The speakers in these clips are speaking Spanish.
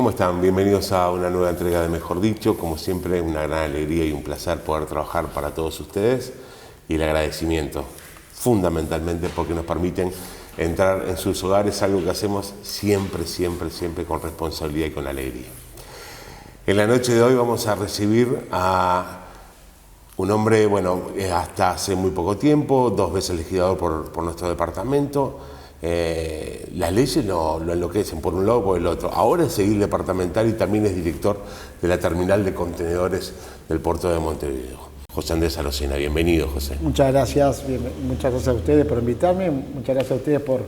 ¿Cómo están? Bienvenidos a una nueva entrega de Mejor Dicho. Como siempre, una gran alegría y un placer poder trabajar para todos ustedes. Y el agradecimiento, fundamentalmente, porque nos permiten entrar en sus hogares, algo que hacemos siempre, siempre, siempre con responsabilidad y con alegría. En la noche de hoy vamos a recibir a un hombre, hasta hace muy poco tiempo, 2 veces legislador por nuestro departamento. Las leyes lo enloquecen por un lado o por el otro. Ahora es edil departamental y también es director de la terminal de contenedores del puerto de Montevideo. José Andrés Arocena, bienvenido, José. Muchas gracias a ustedes por invitarme, muchas gracias a ustedes por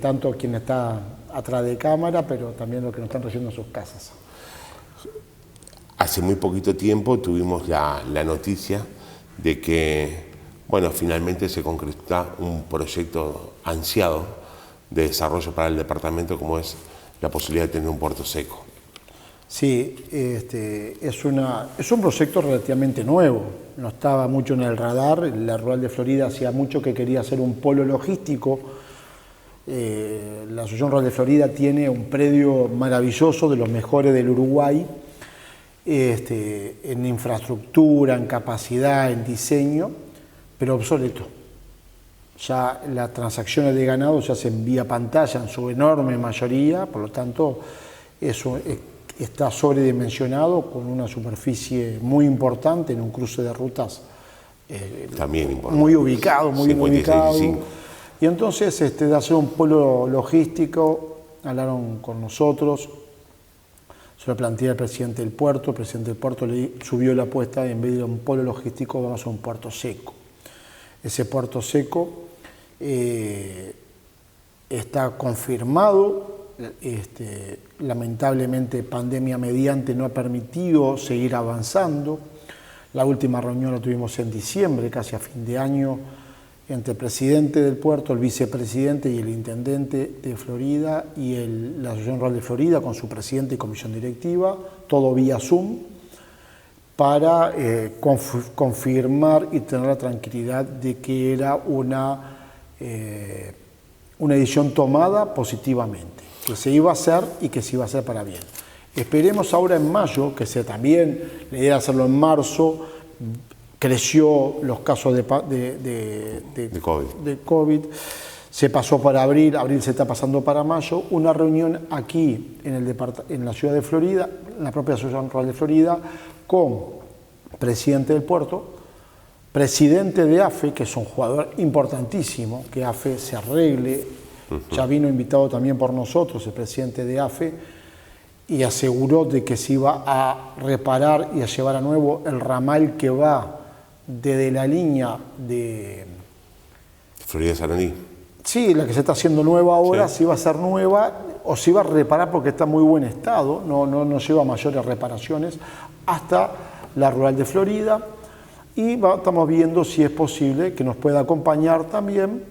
tanto quien está atrás de cámara, pero también los que nos están recibiendo en sus casas. Hace muy poquito tiempo tuvimos la noticia de que finalmente se concreta un proyecto ansiado de desarrollo para el departamento, como es la posibilidad de tener un puerto seco. Sí, es un proyecto relativamente nuevo, no estaba mucho en el radar. La Rural de Florida hacía mucho que quería hacer un polo logístico. La Asociación Rural de Florida tiene un predio maravilloso, de los mejores del Uruguay, en infraestructura, en capacidad, en diseño, pero obsoleto. Ya las transacciones de ganado se hacen vía pantalla en su enorme mayoría, por lo tanto eso está sobredimensionado, con una superficie muy importante en un cruce de rutas también importante, muy ubicado, muy bien ubicado. Y entonces de hacer un polo logístico, hablaron con nosotros, se lo planteé al presidente del puerto. El presidente del puerto le subió la apuesta, en vez de un polo logístico vamos a hacer un puerto seco. Ese puerto seco está confirmado. Lamentablemente, pandemia mediante, no ha permitido seguir avanzando. La última reunión la tuvimos en diciembre, casi a fin de año, entre el presidente del puerto, el vicepresidente y el intendente de Florida y la Asociación Rural de Florida con su presidente y comisión directiva, todo vía Zoom, para confirmar y tener la tranquilidad de que era una decisión tomada positivamente, que se iba a hacer y que se iba a hacer para bien. Esperemos ahora en mayo, que también la idea de hacerlo en marzo. Creció los casos de COVID, se pasó para abril se está pasando para mayo. Una reunión aquí en la ciudad de Florida, en la propia Asociación Rural de Florida, con presidente del puerto, presidente de AFE, que es un jugador importantísimo, que AFE se arregle. Ya vino invitado también por nosotros el presidente de AFE y aseguró de que se iba a reparar y a llevar a nuevo el ramal que va desde la línea de Florida-Sarandí. Sí, la que se está haciendo nueva ahora, sí. Si va a ser nueva o si va a reparar porque está en muy buen estado, no lleva mayores reparaciones, hasta la Rural de Florida. Y estamos viendo si es posible que nos pueda acompañar también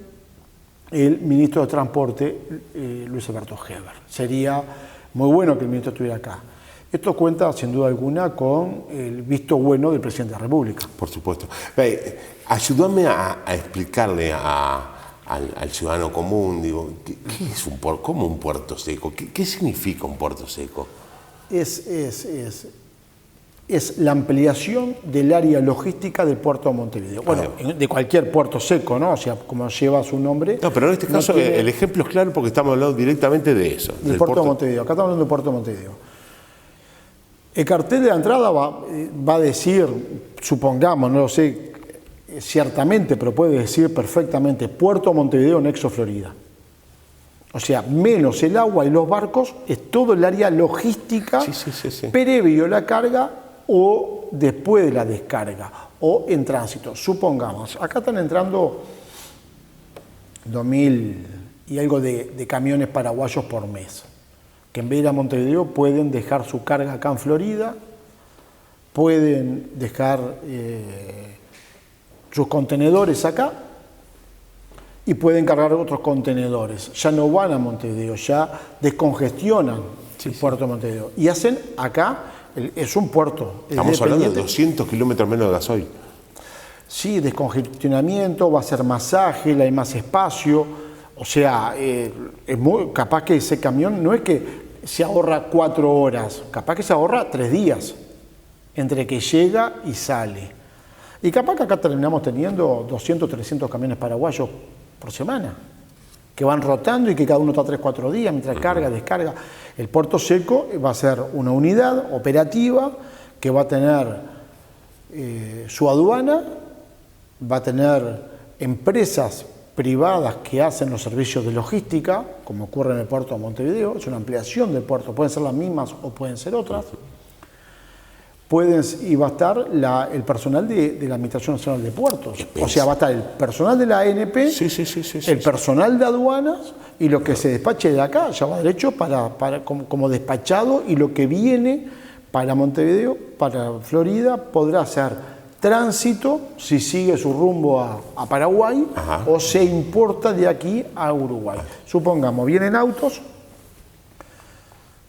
el ministro de Transporte, Luis Alberto Heber. Sería muy bueno que el ministro estuviera acá. Esto cuenta, sin duda alguna, con el visto bueno del presidente de la República. Por supuesto. Ayúdame a explicarle al ciudadano común, ¿qué es cómo un puerto seco? ¿Qué significa un puerto seco? Es la ampliación del área logística del puerto de Montevideo. De cualquier puerto seco, ¿no? O sea, como lleva su nombre. No, pero en este caso el ejemplo es claro porque estamos hablando directamente de eso. Del puerto de Montevideo. Acá estamos hablando del puerto de Montevideo. El cartel de la entrada va a decir, supongamos, no lo sé ciertamente, pero puede decir perfectamente, Puerto Montevideo, Nexo Florida. O sea, menos el agua y los barcos, es todo el área logística, sí. Previo a la carga o después de la descarga, o en tránsito. Supongamos, acá están entrando 2.000 y algo de camiones paraguayos por mes, que en vez de ir a Montevideo pueden dejar su carga acá en Florida, pueden dejar sus contenedores acá y pueden cargar otros contenedores. Ya no van a Montevideo, ya descongestionan el puerto de Montevideo. Y hacen acá, es un puerto. Estamos hablando de 200 kilómetros menos de gasoil. Sí, descongestionamiento, va a ser más ágil, hay más espacio. O sea, es muy capaz que ese camión no es que se ahorra 4 horas, capaz que se ahorra 3 días entre que llega y sale. Y capaz que acá terminamos teniendo 200, 300 camiones paraguayos por semana, que van rotando y que cada uno está 3, 4 días mientras carga, descarga. El puerto seco va a ser una unidad operativa que va a tener su aduana, va a tener empresas privadas que hacen los servicios de logística, como ocurre en el puerto de Montevideo. Es una ampliación del puerto, pueden ser las mismas o pueden ser otras. Y va a estar el personal de la Administración Nacional de Puertos. O sea, va a estar el personal de la ANP, el personal de aduanas, y lo que se despache de acá ya va derecho como despachado, y lo que viene para Montevideo, para Florida, podrá ser tránsito si sigue su rumbo a Paraguay. Ajá. O se importa de aquí a Uruguay. Supongamos, vienen autos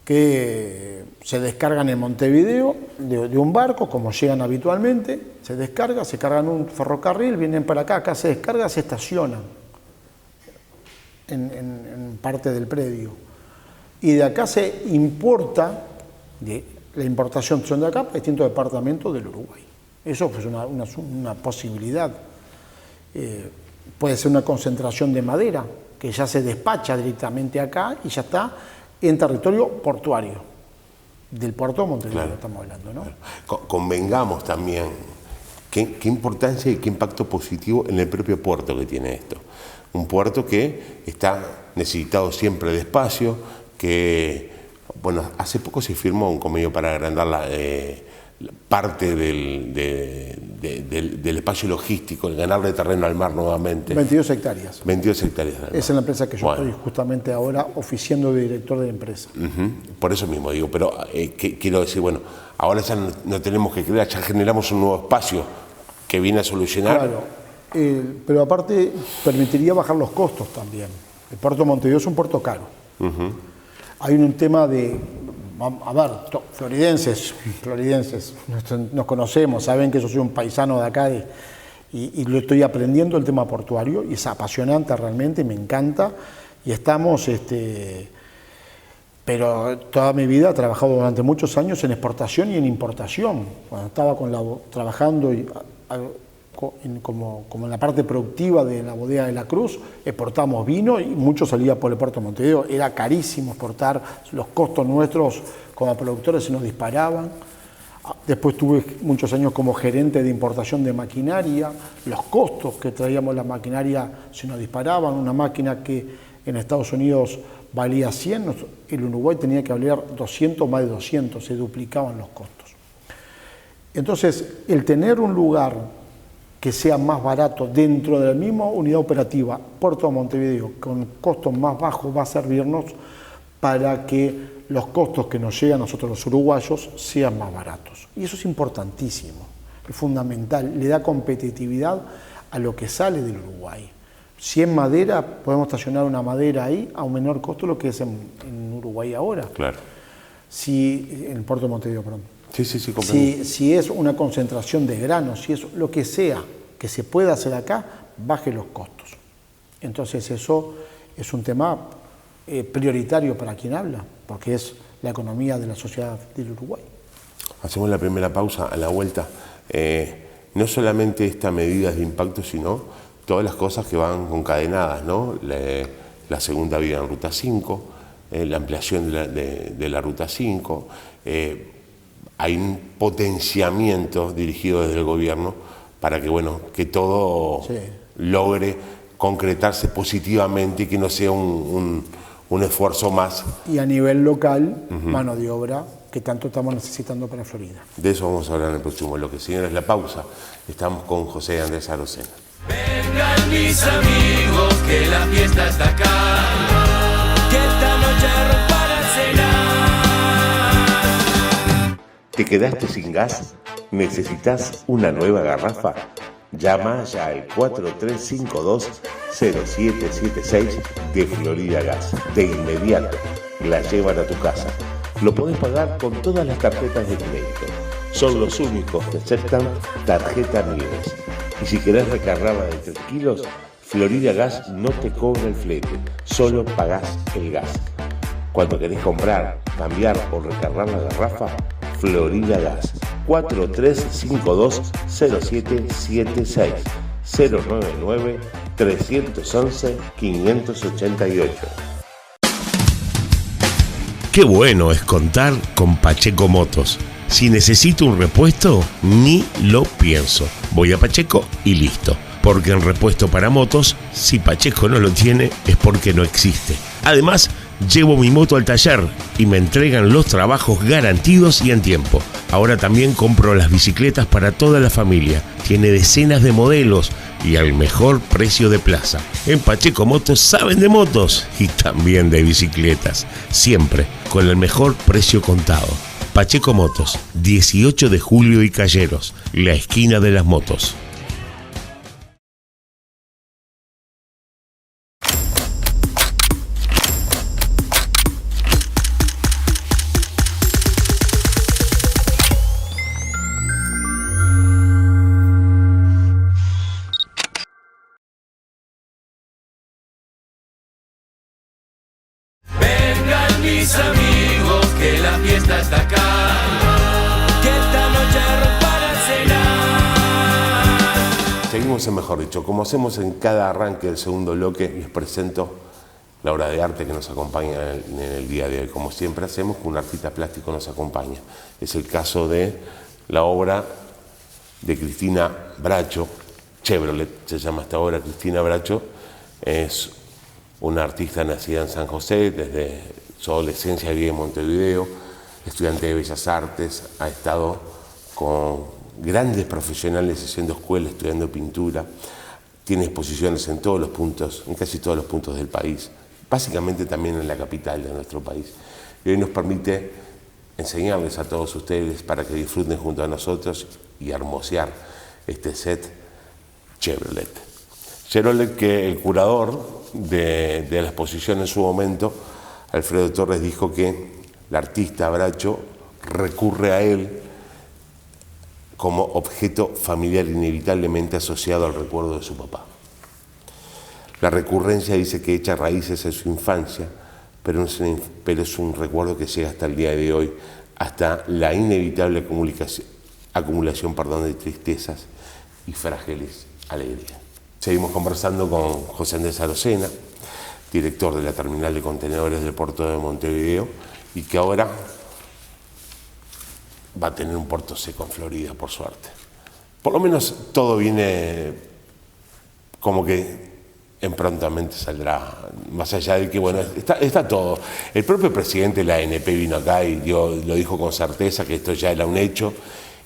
que se descargan en Montevideo de un barco, como llegan habitualmente, se descarga, se cargan un ferrocarril, vienen para acá se descarga, se estacionan en parte del predio. Y de acá se importa, la importación son de acá para distintos departamentos del Uruguay. Eso es una posibilidad. Puede ser una concentración de madera que ya se despacha directamente acá y ya está en territorio portuario del puerto de Montevideo. Claro. Estamos hablando, ¿no? Convengamos también qué importancia y qué impacto positivo en el propio puerto que tiene esto. Un puerto que está necesitado siempre de espacio, que, bueno, hace poco se firmó un convenio para agrandar parte del espacio logístico, el ganarle terreno al mar nuevamente. 22 hectáreas. 22 hectáreas. Esa es la empresa que yo estoy justamente ahora oficiando de director de la empresa. Por eso mismo digo, pero quiero decir, bueno, ahora ya no tenemos que crear, ya generamos un nuevo espacio que viene a solucionar. Claro, pero aparte permitiría bajar los costos también. El puerto de Montevideo es un puerto caro. Hay un tema de... A ver, floridenses, nos conocemos, saben que yo soy un paisano de acá y lo estoy aprendiendo el tema portuario, y es apasionante realmente, me encanta, y estamos, pero toda mi vida he trabajado durante muchos años en exportación y en importación. Cuando estaba trabajando como en la parte productiva de la bodega de la Cruz, exportamos vino y mucho salía por el puerto de Montevideo. Era carísimo exportar, los costos nuestros como productores se nos disparaban. Después tuve muchos años como gerente de importación de maquinaria, los costos que traíamos la maquinaria se nos disparaban. Una máquina que en Estados Unidos valía 100, el Uruguay tenía que valer 200, más de 200, se duplicaban los costos. Entonces, el tener un lugar que sea más barato dentro de la misma unidad operativa, Puerto de Montevideo, con costos más bajos, va a servirnos para que los costos que nos llegan a nosotros los uruguayos sean más baratos. Y eso es importantísimo, es fundamental, le da competitividad a lo que sale del Uruguay. Si en madera, podemos estacionar una madera ahí a un menor costo de lo que es en Uruguay ahora. Claro. En el Puerto de Montevideo, perdón. Sí, comprendo. Si es una concentración de granos, si es lo que sea que se pueda hacer acá, baje los costos. Entonces eso es un tema prioritario para quien habla, porque es la economía de la sociedad del Uruguay. Hacemos la primera pausa, a la vuelta. No solamente esta medida de impacto, sino todas las cosas que van concadenadas, ¿no? La segunda vía en Ruta 5, la ampliación de la Ruta 5, hay un potenciamiento dirigido desde el gobierno para que todo logre concretarse positivamente y que no sea un esfuerzo más. Y a nivel local, mano de obra que tanto estamos necesitando para Florida. De eso vamos a hablar en el próximo bloque. Señores, la pausa. Estamos con José Andrés Arocena. Vengan mis amigos, que la fiesta está acá, que esta noche rompan el cenar. ¿Te quedaste sin gas? ¿Necesitas una nueva garrafa? Llama ya al 4352-0776 de Florida Gas. De inmediato la llevan a tu casa. Lo podés pagar con todas las tarjetas de crédito. Son los únicos que aceptan tarjeta Nieves. Y si querés recargarla de 3 kilos, Florida Gas no te cobra el flete, solo pagás el gas. Cuando querés comprar, cambiar o recargar la garrafa, Florida Gas. 4352-0776 099-311-588. Qué bueno es contar con Pacheco Motos. Si necesito un repuesto, ni lo pienso. Voy a Pacheco y listo. Porque en repuesto para motos, si Pacheco no lo tiene, es porque no existe. Además, llevo mi moto al taller y me entregan los trabajos garantidos y en tiempo. Ahora también compro las bicicletas para toda la familia. Tiene decenas de modelos y al mejor precio de plaza. En Pacheco Motos saben de motos y también de bicicletas. Siempre con el mejor precio contado. Pacheco Motos, 18 de julio y Calleros, la esquina de las motos. Mis amigos, que la fiesta está acá, que esta noche para cenar. Seguimos en Mejor Dicho, como hacemos en cada arranque del segundo bloque, les presento la obra de arte que nos acompaña en el día de hoy. Como siempre hacemos, un artista plástico nos acompaña. Es el caso de la obra de Cristina Bracho, Chevrolet se llama esta obra. Cristina Bracho es una artista nacida en San José, desde su adolescencia vive en Montevideo, estudiante de Bellas Artes, ha estado con grandes profesionales haciendo escuela, estudiando pintura, tiene exposiciones en todos los puntos, en casi todos los puntos del país, básicamente también en la capital de nuestro país. Y hoy nos permite enseñarles a todos ustedes para que disfruten junto a nosotros y hermosear este set Chevrolet. Chevrolet, que el curador de la exposición en su momento, Alfredo Torres, dijo que el artista Bracho recurre a él como objeto familiar inevitablemente asociado al recuerdo de su papá. La recurrencia dice que echa raíces en su infancia, pero es un recuerdo que llega hasta el día de hoy, hasta la inevitable acumulación de tristezas y frágiles alegrías. Seguimos conversando con José Andrés Arocena, director de la terminal de contenedores del puerto de Montevideo, y que ahora va a tener un puerto seco en Florida, por suerte. Por lo menos todo viene como que prontamente saldrá, más allá de que, bueno, está todo. El propio presidente de la ANP vino acá y lo dijo con certeza que esto ya era un hecho,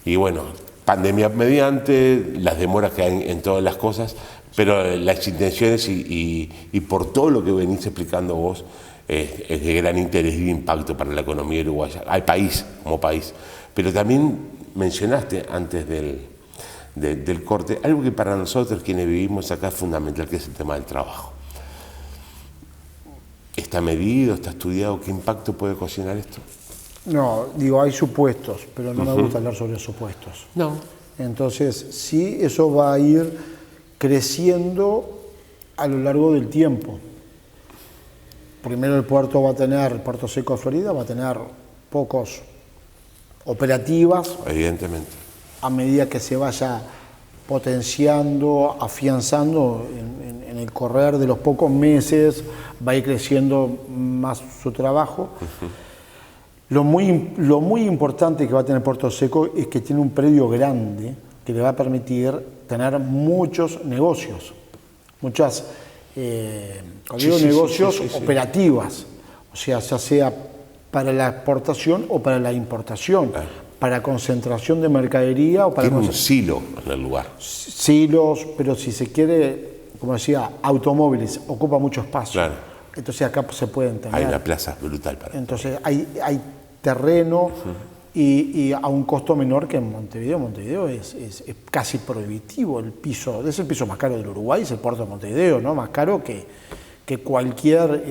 y bueno, pandemia mediante, las demoras que hay en todas las cosas, pero las intenciones y por todo lo que venís explicando vos, es de gran interés y de impacto para la economía uruguaya, al país, como país. Pero también mencionaste antes del corte algo que para nosotros quienes vivimos acá es fundamental, que es el tema del trabajo. ¿Está medido, está estudiado? ¿Qué impacto puede ocasionar esto? No, digo, hay supuestos, pero no me gusta hablar sobre supuestos. No. Entonces, sí, eso va a ir creciendo a lo largo del tiempo. Primero el puerto seco de Florida va a tener pocos operativas. Evidentemente. A medida que se vaya potenciando, afianzando en el correr de los pocos meses, va a ir creciendo más su trabajo. Lo muy importante que va a tener Puerto Seco es que tiene un predio grande que le va a permitir tener muchos negocios, muchas negocios operativas, o sea, ya sea para la exportación o para la importación, para concentración de mercadería o para... Tiene un silo en el lugar. Silos, pero si se quiere, como decía, automóviles, ocupa mucho espacio. Claro. Entonces acá se pueden tener. Hay una plaza brutal para... Entonces hay terreno y a un costo menor que en Montevideo. Montevideo es casi prohibitivo el piso, es el piso más caro del Uruguay, es el puerto de Montevideo, ¿no? Más caro que cualquier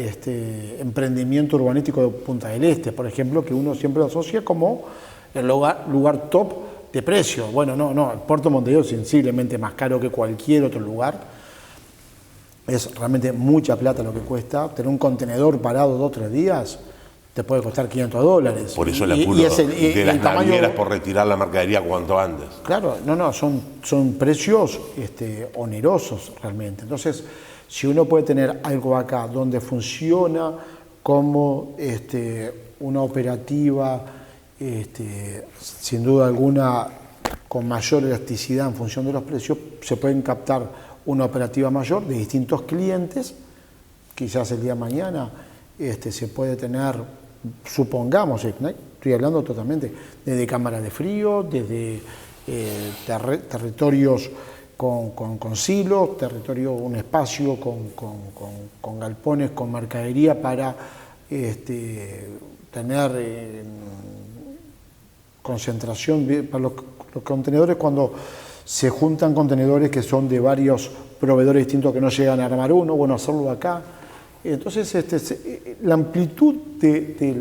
emprendimiento urbanístico de Punta del Este, por ejemplo, que uno siempre lo asocia como el lugar top de precio. Bueno, no, el puerto de Montevideo es sensiblemente más caro que cualquier otro lugar. Es realmente mucha plata lo que cuesta. Tener un contenedor parado 2 o 3 días te puede costar $500. Por eso el apuro de las navieras por retirar la mercadería cuanto antes. Claro, son precios onerosos realmente. Entonces, si uno puede tener algo acá donde funciona como una operativa, sin duda alguna, con mayor elasticidad en función de los precios, se pueden captar una operativa mayor de distintos clientes. Quizás el día de mañana se puede tener, supongamos, estoy hablando totalmente, desde cámaras de frío, desde territorios con silos, un espacio con galpones, con mercadería para tener concentración para los contenedores, cuando se juntan contenedores que son de varios proveedores distintos que no llegan a armar uno, bueno, hacerlo acá. Entonces, la amplitud de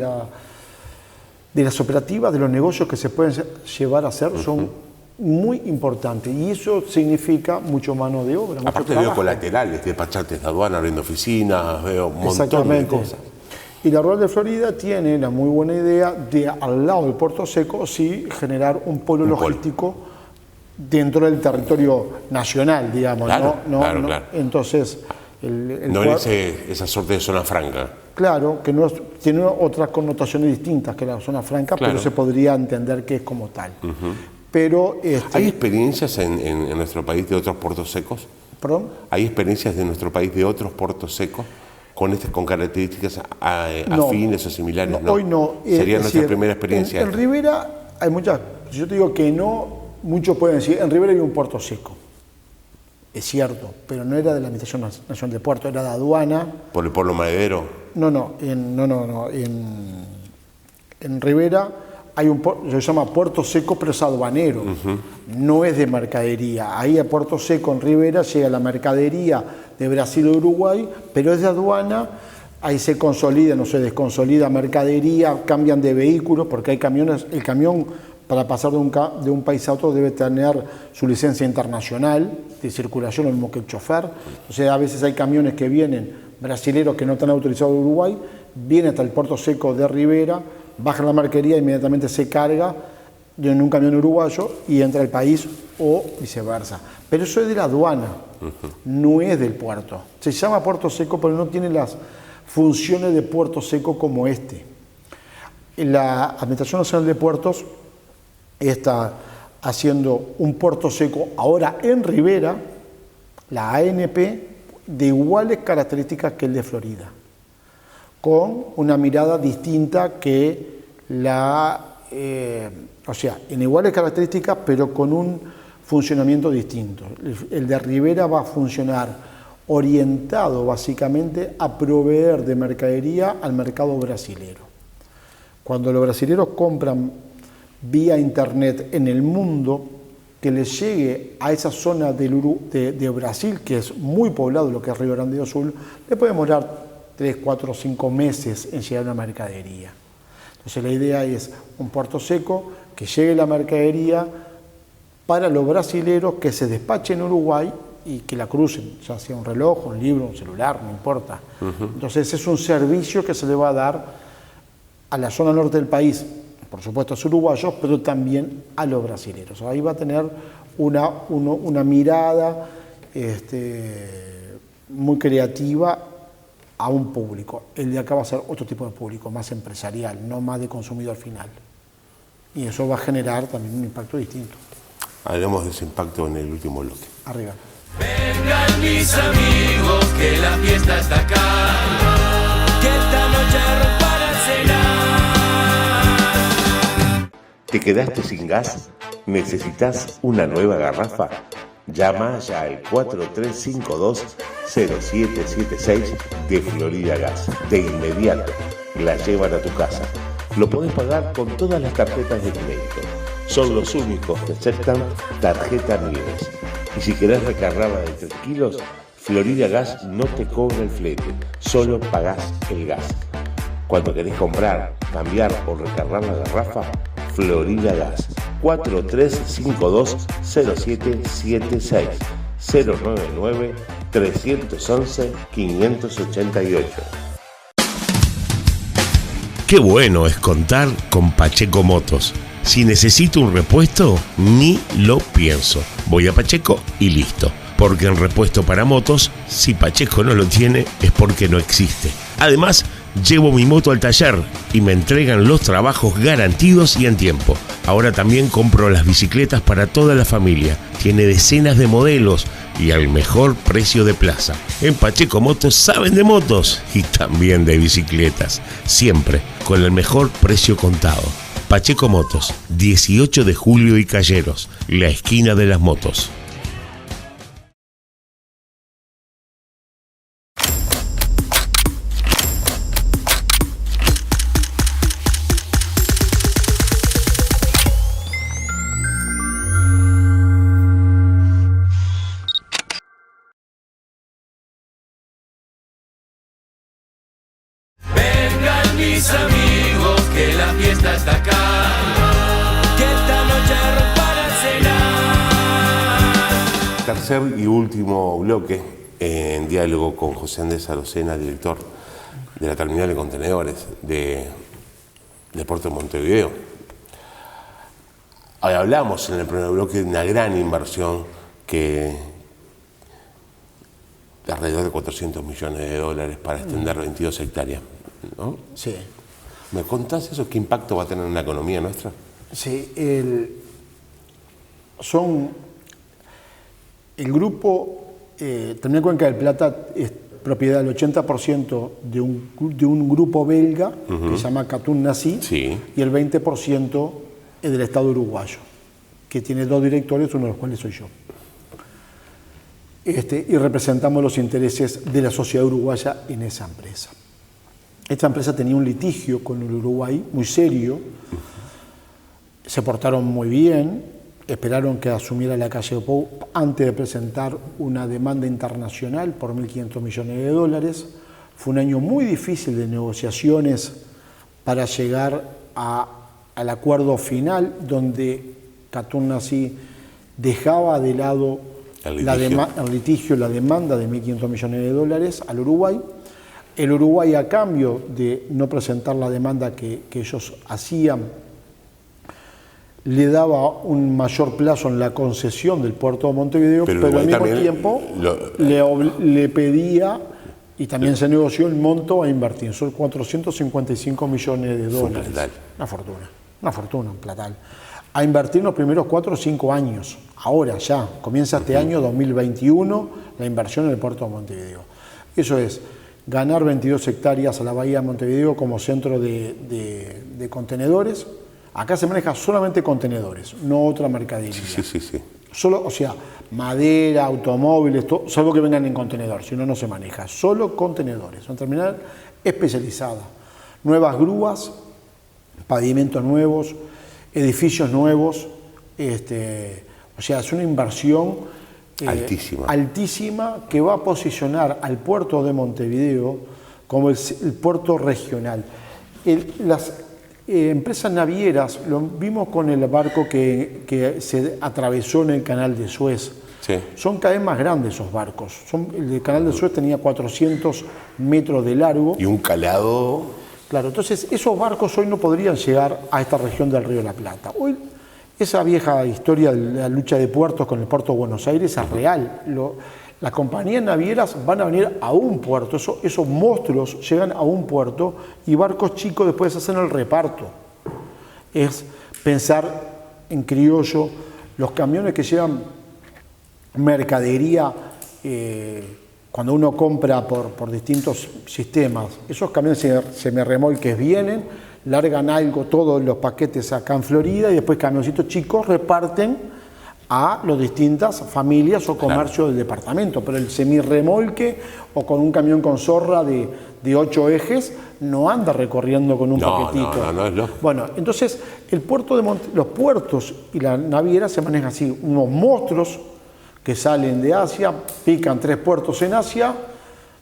las operativas, de los negocios que se pueden llevar a hacer son muy importantes, y eso significa mucho mano de obra. Aparte veo colaterales, despachantes de aduana, abriendo oficinas, veo un montón de cosas. Y la Rural de Florida tiene la muy buena idea de, al lado del Puerto Seco, sí generar un polo logístico dentro del territorio nacional, digamos. Claro, ¿no? claro. Entonces, no en esa suerte de zona franca. Claro, que tiene otras connotaciones distintas que la zona franca, claro, pero se podría entender que es como tal. Pero, ¿hay experiencias en nuestro país de otros puertos secos? ¿Perdón? ¿Hay experiencias de nuestro país de otros puertos secos con características afines o similares? No, hoy no. Sería nuestra primera experiencia. En Rivera hay muchas. Yo te digo que no, muchos pueden decir, en Rivera hay un puerto seco. Es cierto, pero no era de la Administración Nacional de Puerto, era de aduana. ¿Por el pueblo maderero? No. En Rivera hay se llama puerto seco, pero es aduanero. No es de mercadería. Ahí a Puerto Seco, en Rivera, llega la mercadería de Brasil o Uruguay, pero es de aduana. Ahí se consolida, no se desconsolida mercadería, cambian de vehículos, porque hay camiones. El camión, para pasar de un país a otro, debe tener su licencia internacional de circulación, lo mismo que el chofer. Entonces, a veces hay camiones que vienen, brasileros que no están autorizados de Uruguay, vienen hasta el Puerto Seco de Rivera, bajan la mercadería, inmediatamente se carga en un camión uruguayo y entra al país, o viceversa. Pero eso es de la aduana, no es del puerto. Se llama puerto seco, pero no tiene las funciones de puerto seco como este. La Administración Nacional de Puertos está haciendo un puerto seco ahora en Rivera, la ANP, de iguales características que el de Florida, con una mirada distinta que en iguales características, pero con un funcionamiento distinto. El de Rivera va a funcionar orientado básicamente a proveer de mercadería al mercado brasilero. Cuando los brasileros compran vía internet en el mundo, que les llegue a esa zona de Brasil, que es muy poblado, lo que es Río Grande do Sul, le puede demorar 3, 4, 5 meses en llegar una mercadería. Entonces la idea es un puerto seco, que llegue la mercadería para los brasileros, que se despachen en Uruguay y que la crucen, ya sea un reloj, un libro, un celular, no importa. Entonces es un servicio que se le va a dar a la zona norte del país, por supuesto a los uruguayos, pero también a los brasileros. Ahí va a tener una mirada muy creativa a un público. El de acá va a ser otro tipo de público, más empresarial, no más de consumidor final. Y eso va a generar también un impacto distinto. Haremos ese impacto en el último bloque. Arriba. Vengan mis amigos, que la fiesta está acá, que esta noche para cenar. ¿Te quedaste sin gas? ¿Necesitas una nueva garrafa? Llama ya al 4352-0776 de Florida Gas. De inmediato la llevan a tu casa. Lo podés pagar con todas las tarjetas de crédito. Son los únicos que aceptan tarjeta Nieves. Y si querés recargarla de 3 kilos, Florida Gas no te cobra el flete, solo pagás el gas. Cuando querés comprar, cambiar o recargar la garrafa, Florida Gas. 4352-0776 099-311-588. Qué bueno es contar con Pacheco Motos. Si necesito un repuesto, ni lo pienso. Voy a Pacheco y listo. Porque en repuesto para motos, si Pacheco no lo tiene, es porque no existe. Además, llevo mi moto al taller y me entregan los trabajos garantidos y en tiempo. Ahora también compro las bicicletas para toda la familia. Tiene decenas de modelos y al mejor precio de plaza. En Pacheco Motos saben de motos y también de bicicletas. Siempre con el mejor precio contado. Pacheco Motos, 18 de julio y Calleros, la esquina de las motos. Mis amigos, que la fiesta está acá, que esta noche para cenar. Tercer y último bloque, en diálogo con José Andrés Arocena, director de la terminal de contenedores de Puerto de Montevideo. Hoy hablamos en el primer bloque de una gran inversión que de alrededor de 400 millones de dólares para extender 22 hectáreas. ¿No? Sí. ¿Me contás eso? ¿Qué impacto va a tener en la economía nuestra? Sí, el grupo Terminal Cuenca del Plata es propiedad del 80% de un grupo belga que se llama Katun Nasi, sí, y el 20% es del Estado uruguayo, que tiene 2 directores, uno de los cuales soy yo. Y representamos los intereses de la sociedad uruguaya en esa empresa. Esta empresa tenía un litigio con el Uruguay muy serio, se portaron muy bien, esperaron que asumiera la calle Pou antes de presentar una demanda internacional por 1.500 millones de dólares. Fue un año muy difícil de negociaciones para llegar al acuerdo final, donde Katun Nasi dejaba de lado el litigio, la demanda de 1.500 millones de dólares al Uruguay. El Uruguay, a cambio de no presentar la demanda que ellos hacían, le daba un mayor plazo en la concesión del puerto de Montevideo, pero al mismo tiempo le pedía, y también se negoció el monto a invertir, son 455 millones de dólares. Una fortuna, un platal. A invertir en los primeros 4 o 5 años. Ahora ya, comienza este año 2021, la inversión en el puerto de Montevideo. Eso es ganar 22 hectáreas a la bahía de Montevideo como centro de contenedores. Acá se maneja solamente contenedores, no otra mercadería. Sí. Solo, o sea, madera, automóviles, todo, salvo que vengan en contenedor, si no, no se maneja. Solo contenedores, una terminal especializada. Nuevas grúas, pavimentos nuevos, edificios nuevos. O sea, es una inversión altísima que va a posicionar al puerto de Montevideo como el puerto regional. Las empresas navieras, lo vimos con el barco que se atravesó en el canal de Suez. Sí. Son cada vez más grandes esos barcos. El canal de Suez tenía 400 metros de largo. Y un calado. Claro, entonces esos barcos hoy no podrían llegar a esta región del Río de la Plata. Hoy esa vieja historia de la lucha de puertos con el puerto de Buenos Aires es real. Las compañías navieras van a venir a un puerto, esos monstruos llegan a un puerto y barcos chicos después hacen el reparto. Es pensar en criollo, los camiones que llevan mercadería, cuando uno compra por distintos sistemas, esos camiones semirremolques vienen, largan algo, todos los paquetes acá en Florida y después camioncitos chicos reparten a las distintas familias o comercios del departamento. Pero el semirremolque o con un camión con zorra de 8 ejes no anda recorriendo con un paquetito. No es loco. Bueno, entonces los puertos y la naviera se manejan así, unos monstruos que salen de Asia, pican 3 puertos en Asia,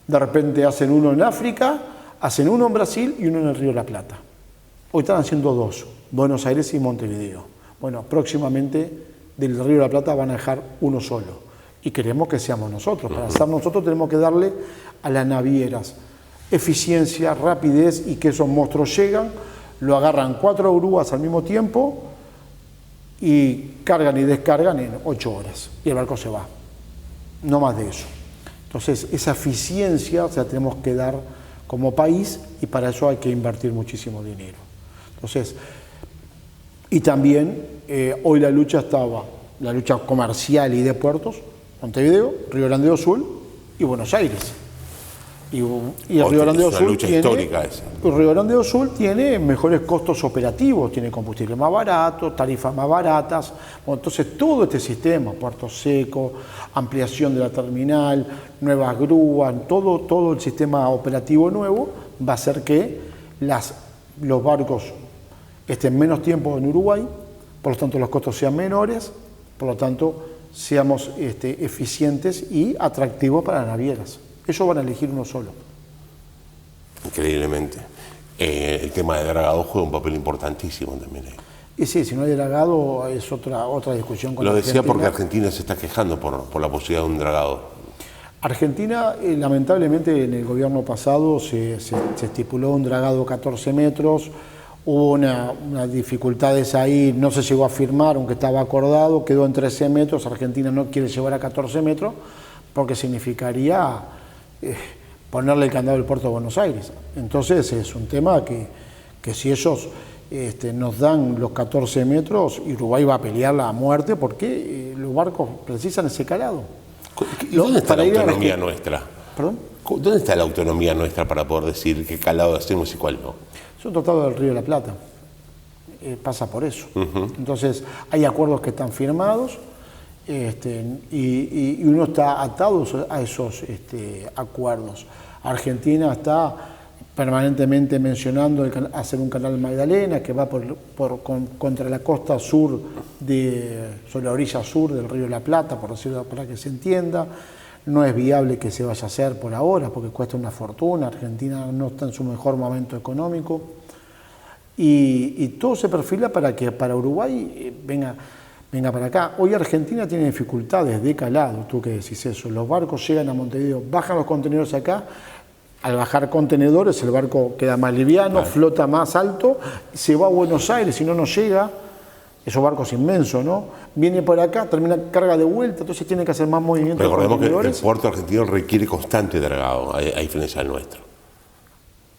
de repente hacen uno en África, hacen uno en Brasil y uno en el Río de la Plata. Hoy están haciendo 2, Buenos Aires y Montevideo. Bueno, próximamente del Río de la Plata van a dejar uno solo. Y queremos que seamos nosotros. Para ser nosotros tenemos que darle a las navieras eficiencia, rapidez y que esos monstruos llegan, lo agarran 4 grúas al mismo tiempo y cargan y descargan en 8 horas y el barco se va, no más de eso. Entonces esa eficiencia se la tenemos que dar como país y para eso hay que invertir muchísimo dinero. Entonces, y también hoy la lucha comercial y de puertos, Montevideo, Río Grande do Sul y Buenos Aires. Y el Río Grande do Sul Río Grande do Sul tiene mejores costos operativos, tiene combustible más barato, tarifas más baratas. Bueno, entonces todo este sistema, puerto seco, ampliación de la terminal, nuevas grúas, todo el sistema operativo nuevo va a hacer que los barcos estén menos tiempo en Uruguay, por lo tanto los costos sean menores, por lo tanto seamos eficientes y atractivos para las navieras. Ellos van a elegir uno solo. Increíblemente. El tema de dragado juega un papel importantísimo también ahí. Y sí, si no hay dragado es otra discusión con Lo decía Argentina. porque Argentina se está quejando por la posibilidad de un dragado. Argentina, lamentablemente, en el gobierno pasado se estipuló un dragado 14 metros, hubo unas dificultades ahí, no se llegó a firmar, aunque estaba acordado, quedó en 13 metros, Argentina no quiere llevar a 14 metros, porque significaría ponerle el candado del puerto de Buenos Aires. Entonces es un tema que si ellos nos dan los 14 metros, Uruguay va a pelear a muerte porque los barcos precisan ese calado. ¿Y dónde está la autonomía nuestra? ¿Perdón? ¿Dónde está la autonomía nuestra para poder decir qué calado hacemos y cuál no? Es un tratado del Río de la Plata, pasa por eso. Entonces hay acuerdos que están firmados y uno está atado a esos acuerdos. Argentina está permanentemente mencionando hacer un canal Magdalena que va contra la costa sur, sobre la orilla sur del Río de la Plata, por decirlo para que se entienda. No es viable que se vaya a hacer por ahora porque cuesta una fortuna. Argentina no está en su mejor momento económico y todo se perfila para que para Uruguay venga para acá. Hoy Argentina tiene dificultades de calado, tú que decís eso. Los barcos llegan a Montevideo, bajan los contenedores acá. Al bajar contenedores el barco queda más liviano, flota más alto, se va a Buenos Aires, si no llega, esos barcos inmensos, ¿no? Viene por acá, termina carga de vuelta, entonces tiene que hacer más movimiento. Recordemos que el puerto argentino requiere constante dragado, a diferencia del nuestro.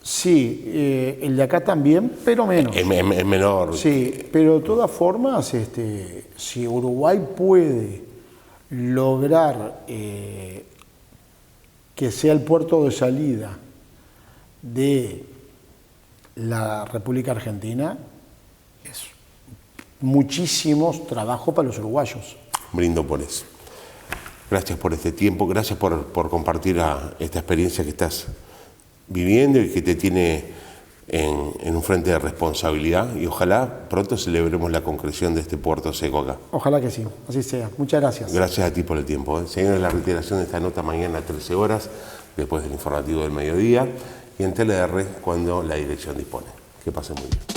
Sí, el de acá también, pero menos. Es menor. Sí, pero de todas formas, si Uruguay puede lograr que sea el puerto de salida de la República Argentina, es muchísimo trabajo para los uruguayos. Brindo por eso. Gracias por este tiempo, gracias por compartir esta experiencia que estás viviendo y que te tiene en un frente de responsabilidad y ojalá pronto celebremos la concreción de este puerto seco acá. Ojalá que sí, así sea. Muchas gracias. Gracias a ti por el tiempo. Seguimos la reiteración de esta nota mañana a 13 horas, después del informativo del mediodía y en TLR cuando la dirección dispone. Que pasen muy bien.